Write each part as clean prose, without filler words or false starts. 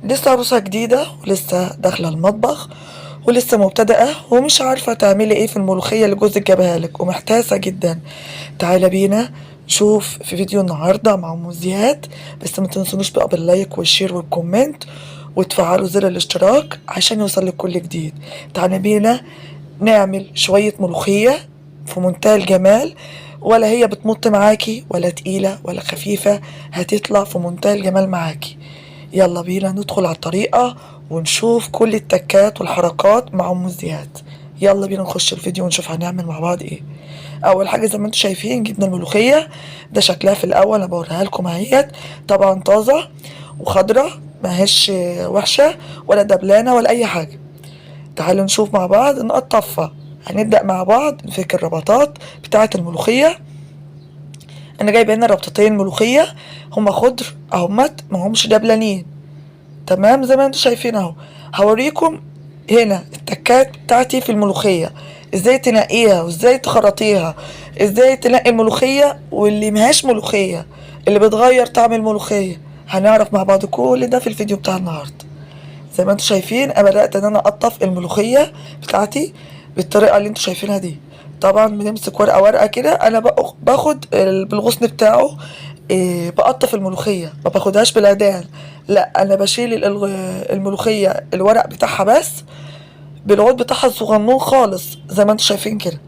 لسه عروسة جديدة ولسه داخلة المطبخ ولسه مبتدئة ومش عارفة تعملي ايه في الملوخية اللي جوزك جابها لك ومحتاسة جدا. تعالى بينا نشوف في فيديو النهاردة مع أم زياد. بس ما تنسونوش بقى باللايك والشير والكومنت وتفعلوا زر الاشتراك عشان يوصلك كل جديد. تعالى بينا نعمل شوية ملوخية في منتهى الجمال، ولا هي بتمط معاكي ولا تقيلة ولا خفيفة، هتطلع في منتهى الجمال معاكي. يلا بينا ندخل على الطريقة ونشوف كل التكات والحركات مع أم زياد. يلا بينا نخش الفيديو ونشوف هنعمل مع بعض ايه. اول حاجة زي ما انتم شايفين جبنا الملوخية، ده شكلها في الاول انا بوريها لكم اهيت. طبعا طازة وخضرة، ماهيش وحشة ولا دبلانة ولا اي حاجة. تعالوا نشوف مع بعض نقطفها. هنبدأ مع بعض نفك الربطات بتاعة الملوخية. انا جايبه هنا ربطتين ملوخية، هما خضر اهمت، ما همش دبلانين. تمام زي ما انتم شايفين اهو. هوريكم هنا التكات بتاعتي في الملوخية، ازاي تنقيها وازاي تخرطيها، ازاي تنقي الملوخية واللي مهاش ملوخية، اللي بتغير طعم الملوخية. هنعرف مع بعض كل ده في الفيديو بتاع النهاردة. زي ما انتم شايفين انا بدأت ان انا اقطف الملوخية بتاعتي بالطريقة اللي انتم شايفينها دي. طبعا بنمسك ورقة ورقة كده، انا باخد بالغصن بتاعه. بقطف الملوخية ما باخدهاش بالعيدان، لا انا بشيل الملوخية الورق بتاعها بس، بالعود بتاعها الصغنون خالص زي ما انتم شايفين كده.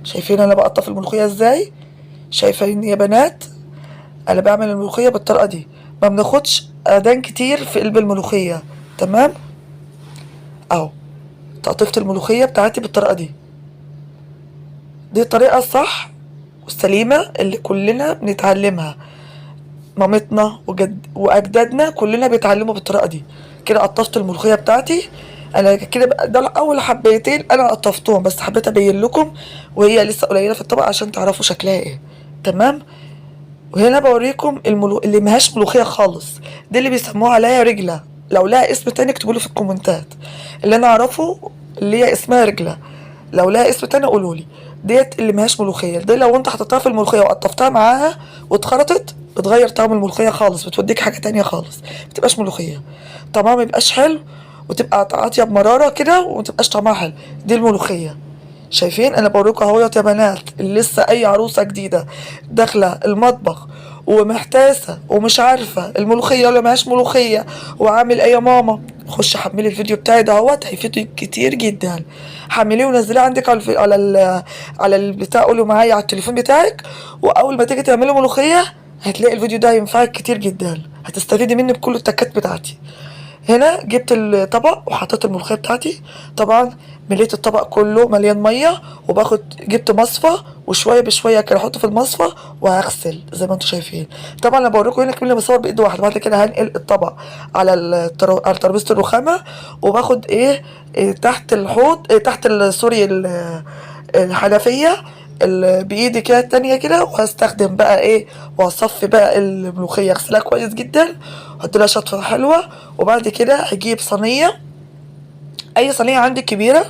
شايفين انا بقطف الملوخية ازاي؟ شايفين يا بنات؟ انا بعمل الملوخية بالطريقة دي، ما بناخدش عيدان كتير في قلب الملوخية. تمام اهو. تقطيفة الملوخية بتاعتي بالطريقة دي، دي الطريقة الصح والسليمة اللي كلنا بنتعلمها. مامتنا وأجدادنا كلنا بيتعلموا بالطريقة دي. كده قطفت الملوخية بتاعتي. أنا كده ده أول حبيتين أنا قطفتهم، بس حبيت أبين لكم وهي لسه قليلة في الطبق عشان تعرفوا شكلها إيه. تمام. وهنا بوريكم اللي مهاش ملوخية خالص، دي اللي بيسموها عليها رجلة. لو لها اسم تاني اكتبولي في الكومنتات. اللي أنا أعرفه اللي هي اسمها رجلة، لو لها اسم تاني قولولي. ديت اللي مهاش ملوخيه، دي لو انت حطيتها في الملوخيه وقطفتها معاها واتخرطت بتغير طعم الملوخيه خالص، بتوديك حاجه تانية خالص، متبقاش ملوخيه، طعمها ميبقاش حلو وتبقى عاطيه بمراره كده ومتبقاش طعمها حلو. دي الملوخيه. شايفين انا بوريكم اهوت يا بنات، اللي لسه اي عروسه جديده داخله المطبخ ومحتاسه ومش عارفه الملوخيه ولا مهاش ملوخيه وعامل ايه يا ماما، خش حملي الفيديو بتاعي دهوت هيفيدك كتير جدا. حمليه ونزليه عندك على البتاع، قولوا معايا على التليفون بتاعك، واول ما تيجي تعملي ملوخيه هتلاقي الفيديو ده هينفعك كتير جدا، هتستفيدي مني بكل التكات بتاعتي. هنا جبت الطبق وحطيت الملوخيه بتاعتي. طبعا مليت الطبق كله مليان ميه، جبت مصفى وشويه بشويه كده احطه في المصفى وهغسل زي ما انتم شايفين. طبعا انا بوريكم هنا كمان بصور بايد واحده. بعد كده هنقل الطبق على على ترابيزه الرخامه، وباخد تحت الحوض، تحت سوري الحنفيه بايدي كده التانية كده، وهستخدم بقى وهصفي بقى الملوخية، اغسلها كويس جدا واحط لها شطفة حلوة. وبعد كده هجيب صينية، اي صينية عندك كبيرة،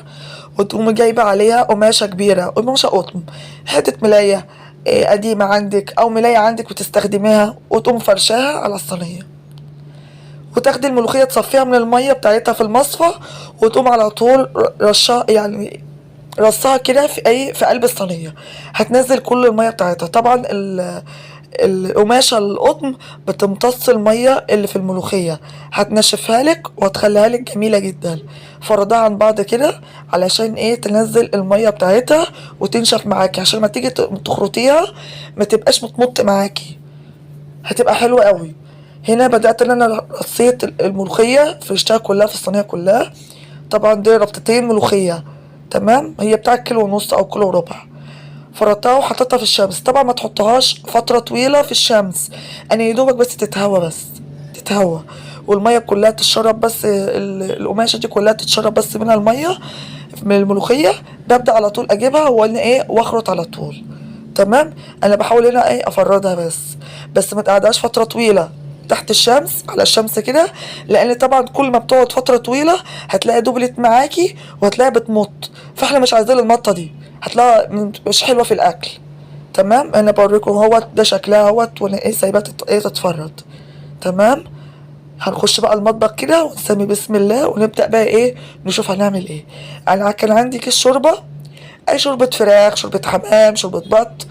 وتقوم جايبة عليها قماشة كبيرة، قماشة قطن، حتة ملاية قديمة عندك او ملاية عندك وتستخدميها، وتقوم فرشاها على الصينية، وتاخدي الملوخية تصفيها من المية بتاعتها في المصفى، وتقوم على طول رشها يعني رصها كده في قلب الصينيه. هتنزل كل الميه بتاعتها. طبعا القماشه القطن بتمتص الميه اللي في الملوخيه، هتنشفها لك وهتخليها لك جميله جدا. فردها عن بعض كده علشان تنزل الميه بتاعتها وتنشف معاكي، عشان ما تيجي تخرطيها ما تبقاش متمط معاكي، هتبقى حلوه قوي. هنا بدأت ان انا رصيت الملوخيه فرشتها كلها في الصينيه كلها. طبعا دي ربطتين ملوخيه، تمام، هي بتاع كيلو ونص او كيلو وربع. فرطتها وحطيتها في الشمس. طبعا ما تحطهاش فتره طويله في الشمس، انا يدوبك بس تتهوى، بس تتهوى والميه كلها تتشرب، بس القماشه دي كلها تتشرب بس منها الميه من الملوخيه. ببدا على طول اجيبها وانا واخرط على طول. تمام. انا بحاول هنا افردها بس ما تقعدهاش فتره طويله تحت الشمس، على الشمس كده، لان طبعا كل ما بتقعد فتره طويله هتلاقي دبلت معاكي وهتلاقيها بتمط، فاحنا مش عايزين المطه دي، هتلاقيها مش حلوه في الاكل. تمام. انا بوريكم اهوت ده شكلها اهوت وانا سايباها تتفرد. تمام. هنخش بقى المطبخ كده ونسمي بسم الله ونبدأ بقى ايه نشوف هنعمل ايه. انا كان عندي كيس شوربة، اي شوربة فراخ، شوربة حمام، شوربة بط،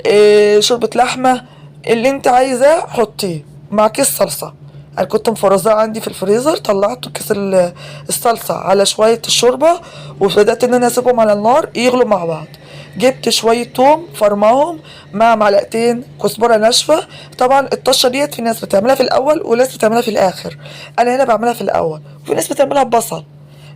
إيه شوربة لحمة، اللي انت عايزاه حطيه مع كيس صلصة. انا كنت مفرزاه عندي في الفريزر، طلعت كيس الصلصة على شوية الشوربة وبدأت ان انا اسيبهم على النار يغلوا مع بعض. جبت شوية توم فرماهم مع معلقتين كزبرة ناشفة. طبعا الطشة ديت في ناس بتعملها في الأول وناس بتعملها في الآخر، أنا هنا بعملها في الأول، وفي ناس بتعملها ببصل.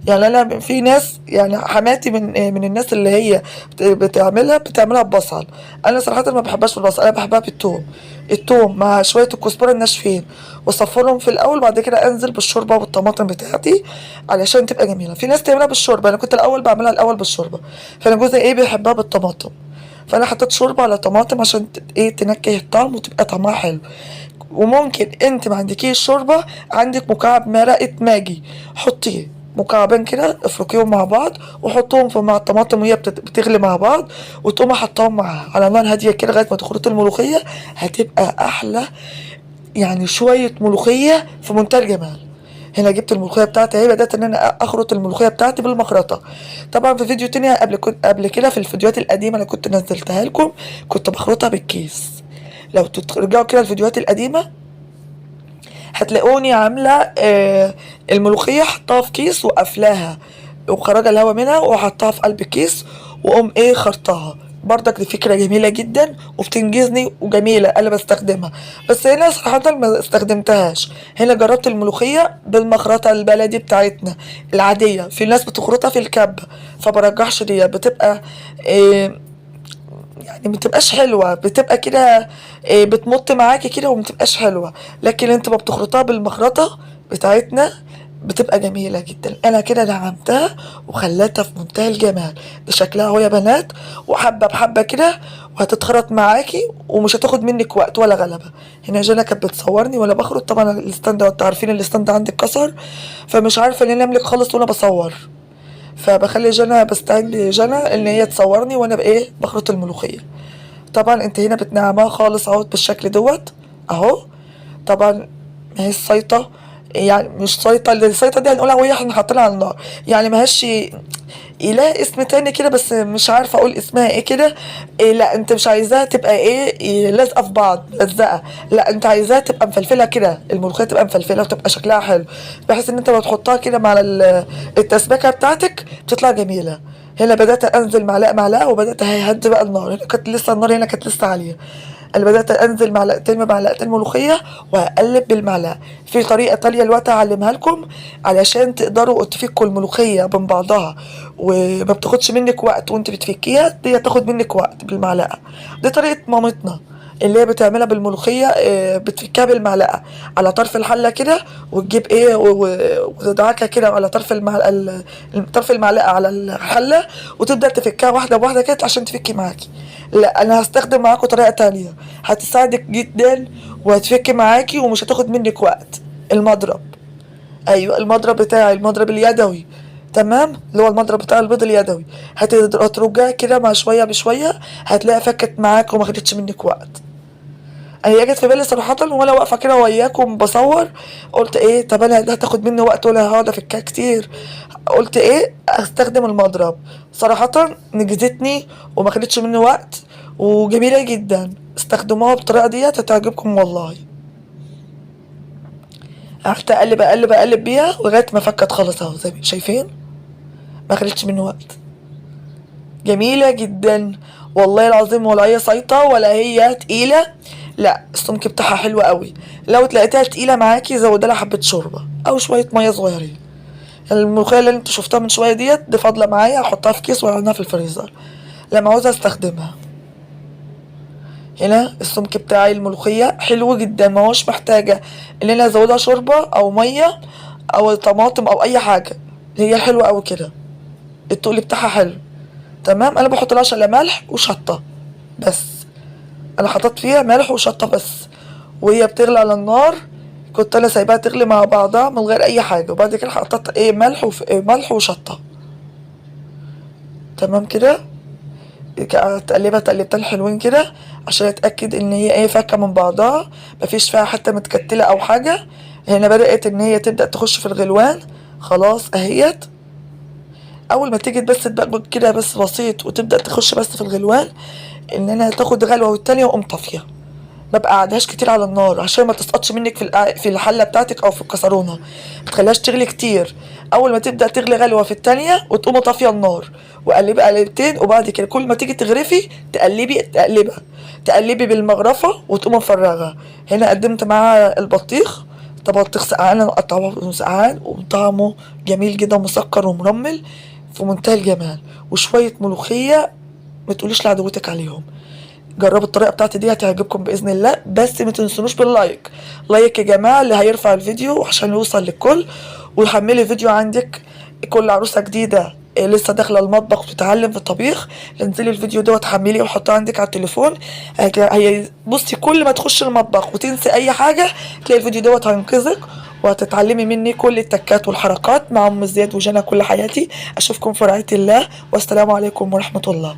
يعني أنا في ناس، يعني حماتي من الناس اللي هي بتعملها ببصل. أنا صراحة ما بحبهاش بالبصل، أنا بحبها بالثوم. الثوم مع شوية الكزبرة الناشفين وصفرهم في الأول، بعد كده أنزل بالشوربة والطماطم بتاعتي علشان تبقى جميلة. في ناس تعملها بالشوربة، أنا كنت الأول بعملها الأول بالشوربة، فأنا جوزي إيه بيحبها بالطماطم، فانا حطيت شوربه على طماطم عشان ايه تنكه الطعم وتبقى طعمها حلو. وممكن انت ما عندكيش شوربه، عندك مكعب مرقه ماجي، حطيه مكعبين كده، افركيهم مع بعض وحطهم في مع الطماطم وهي بتغلي مع بعض، وتقوم حطاهم معاها على نار هاديه كده لغايه ما تخلط الملوخيه. هتبقى احلى، يعني شويه ملوخيه في منتهى الجمال. هنا جبت الملوخيه بتاعتي اهي، بدات ان انا اخرط الملوخيه بتاعتي بالمخرطه. طبعا في فيديو تاني قبل كده في الفيديوهات القديمه اللي كنت نزلتها لكم كنت بخرطها بالكيس. لو ترجعوا كده الفيديوهات القديمه هتلاقوني عامله الملوخيه حطاها في كيس وقفلاها وخرج الهواء منها وحطها في قلب الكيس واقوم ايه خرطها. برضك دي فكرة جميلة جدا وبتنجزني وجميلة انا بستخدمها. بس هنا صراحة ما استخدمتهاش، هنا جربت الملوخية بالمخرطة البلدي بتاعتنا العادية. في ناس بتخرطها في الكبة، فبرجحش دي، بتبقى إيه يعني متبقاش حلوة، بتبقى كده إيه بتمط معاكي كده ومتبقاش حلوة. لكن انت ما بتخرطها بالمخرطة بتاعتنا بتبقى جميلة جدا. انا كده دعمتها وخليتها في منتهى الجمال. ده شكلها اهو يا بنات، وحبة بحبة كده وهتتخرط معاكي ومش هتاخد منك وقت ولا غلبة. هنا جانا كانت بتصورني وانا بخرط، طبعا الستاند انتوا عارفين الستاند عندي اتكسر، فمش عارفة ان انا املك خالص وانا بصور، فبخلي جنى بستعين بجنى ان هي تصورني وانا بايه بخرط الملوخيه. طبعا انت هنا بتنعمها خالص اهو بالشكل دوت اهو. طبعا ما هي السيطه، يعني مش سيطه، اللي السيطه دي هنقولها وهي احنا حاطينها على النار، يعني ما هيش لها اسم تاني كده بس مش عارفه اقول اسمها ايه كده. إيه لا انت مش عايزاها تبقى إيه لازقه في بعض ملزقه، لا انت عايزاها تبقى مفلفله كده، الملوخيه تبقى مفلفله وتبقى شكلها حلو، بحيث ان انت بتحطها كده مع التسبيكه بتاعتك بتطلع جميله. هنا بدات انزل معلقه معلقه وبدات ههدي بقى النار، هنا كانت لسه النار هنا كانت لسه عاليه. انا بدات انزل معلقتين بمعلقتين ملوخيه وهقلب بالمعلقه. في طريقه تانية الوقت هعلمها لكم علشان تقدروا تفكوا الملوخيه من بعضها وما بتاخدش منك وقت وانت بتفكيها، دي هتاخد منك وقت بالمعلقه. دي طريقه مامتنا اللي هي بتعملها بالملوخيه، بتفكها بالمعلقه على طرف الحله كده، وتجيب ايه وتدعكها كده على طرف المعلقه، طرف المعلقه على الحله، وتبدا تفكها واحده بواحده كده عشان تفكي معاكي. لا انا هستخدم معاكم طريقه تانية هتساعدك جدا وهتفك معاكي ومش هتاخد منك وقت. المضرب، ايوه المضرب بتاعي، المضرب اليدوي، تمام، اللي هو المضرب بتاع البيض اليدوي. هترجعها كده مع شويه بشويه هتلاقي فكت معاك وما خدتش منك وقت. هي جت في بالي صراحة وانا واقفة كده وياكم بصور، قلت ايه طب انا ده هتاخد مني وقت ولا هقعد افكها كتير، قلت ايه استخدم المضرب. صراحة نجزتني وما خدتش مني وقت وجميلة جدا، استخدموها بالطريقة ديت هتعجبكم والله. قعدت اقلب بيها لغاية ما فكت خالص اهو زي ما شايفين، ما خدتش مني وقت، جميلة جدا والله العظيم، ولا هي سايطة ولا هي تقيلة، لا السمك بتاعها حلو قوي. لو تلاقيتها تقيلة معاكي زودي لها حبة شوربة او شوية مية صغيرين. الملوخية اللي انتوا شفتها من شوية دي فاضلة معايا، احطها في كيس واعينها في الفريزر لما عاوزة استخدمها. هنا السمك بتاعي الملوخية حلو جدا، ما هوش محتاجة ان انا ازودها شوربة او مية او طماطم او اي حاجة، هي حلوة اوي كده، التقل بتاعها حلو تمام. انا بحط لهاش الا ملح وشطة بس، انا حطيت فيها ملح وشطة بس، وهي بتغلي على النار كنت انا سايباها تغلي مع بعضها من غير اي حاجة، وبعد كده حطيت ايه ملح ملح وشطة تمام كده. تقلبها تقلبتين حلوين كده عشان اتاكد ان هي ايه فاكهه من بعضها، مفيش فيها حتى متكتله او حاجه. هنا بدات ان هي تبدا تخش في الغلوان، خلاص اهيت. اول ما تيجي بس تبقى كده بس بسيط وتبدا تخش بس في الغلوان، ان انا تاخد غلوه والتانيه واقوم طافيه. ما بقعدهاش كتير على النار عشان ما تسقطش منك في الحله بتاعتك او في الكسرونه، ما تخليهاش تغلي كتير. اول ما تبدا تغلي غلوه في التانيه وتقوم طافيه النار وقلبي قلبتين، وبعد كده كل ما تيجي تغرفي تقلبي بالمغرفه وتقوم مفرغه. هنا قدمت معاها البطيخ، طبعا بطيخ سقعان قطعه سقعان وطعمه جميل جدا مسكر ومرمل في منتهى الجمال، وشويه ملوخيه ما تقوليش لعدوتك عليهم. جربوا الطريقه بتاعتي دي هتعجبكم باذن الله، بس ما تنسونوش باللايك. لايك يا جماعه اللي هيرفع الفيديو عشان يوصل للكل، وحملي الفيديو عندك. كل عروسه جديده لسه داخله المطبخ وبتتعلم في الطبيخ، انزلي الفيديو ده وتحمليه وحطيه عندك على التليفون. هي بصي كل ما تخش المطبخ وتنسي اي حاجه تلاقي الفيديو دوت هينقذك، وهتتعلمي مني كل التكات والحركات مع ام زياد وجنى كل حياتي. اشوفكم في رعايه الله، والسلام عليكم ورحمه الله.